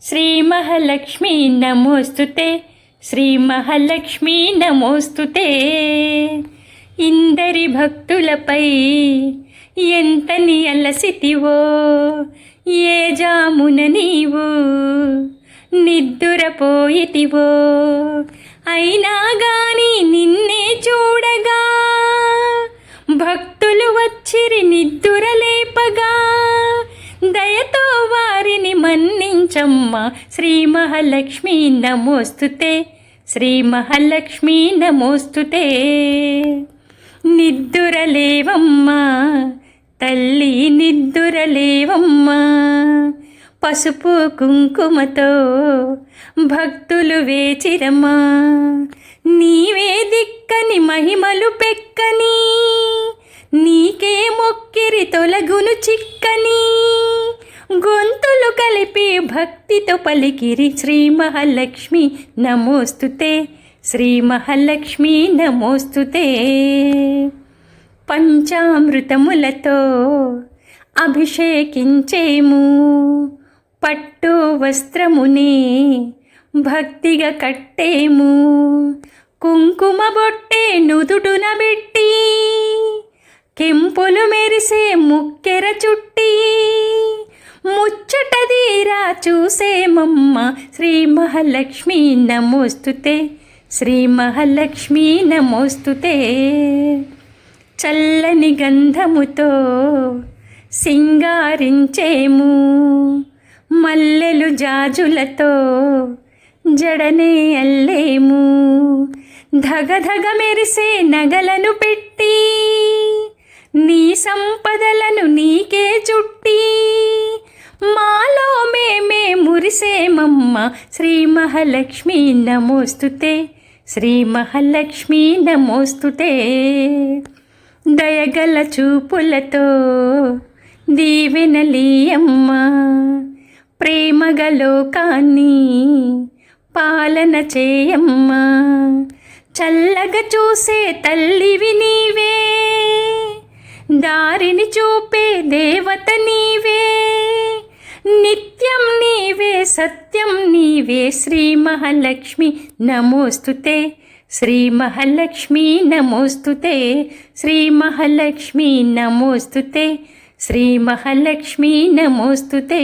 శ్రీ మహాలక్ష్మీ నమోస్తుతే, శ్రీ మహాలక్ష్మీ నమోస్తుతే. ఇందరి భక్తులపై ఎంతని అలసితివో, ఏ జామున నీవు నిద్దురపోయితివో, అయినా గాని నిన్నే చూడగా భక్తులు వచ్చిరి నిద్దురలేపగా. దయతో వారిని మన్నించమ్మా, శ్రీ మహాలక్ష్మీ నమోస్తుతే, శ్రీ మహాలక్ష్మీ నమోస్తుతే. నిద్దురలేవమ్మా తల్లి, నిద్దురలేవమ్మా. పసుపు కుంకుమతో భక్తులు వేచిరమ్మా, నీవే దిక్కని మహిమలు పెక్కని, నీకే మొక్కిరి తొలగును చిక్కని. గొంతులు కలిపి భక్తితో పలికిరి, శ్రీ మహాలక్ష్మీ నమోస్తుతే, శ్రీ మహాలక్ష్మీ నమోస్తుతే. పంచామృతములతో అభిషేకించేము, పట్టు వస్త్రముని భక్తిగా కట్టేము. కుంకుమ బొట్టే నుదుటున పెట్టి, కెంపులు మెరిసే ముక్కెర చుట్టి, ముచ్చటదీరా చూసేమమ్మ, శ్రీ మహాలక్ష్మీ నమోస్తుతే, శ్రీ మహాలక్ష్మీ నమోస్తుతే. చల్లని గంధముతో సింగారించేము, మల్లెలు జాజులతో జడనే అల్లేము. ధగధగ మెరిసే నగలను పెట్టి, నీ సంపదలను నీకే చుట్టి, మాలో మేమే మురిసేమమ్మ, శ్రీ మహాలక్ష్మీ నమోస్తుతే, శ్రీ మహాలక్ష్మీ నమోస్తుతే. దయగల చూపులతో దీవెనలీయమ్మ, ప్రేమగ లోకాన్ని పాలన చేయమ్మా. చల్లగా చూసే తల్లివి నీవే, దారిని చూపే దేవత నీవే. నిత్యం నీవే, సత్యం నీవే, శ్రీ మహాలక్ష్మీ నమోస్తుతే, శ్రీ మహాలక్ష్మీ నమోస్తుతే, శ్రీ మహాలక్ష్మీ నమోస్తుతే, శ్రీ మహాలక్ష్మీ నమోస్తుతే.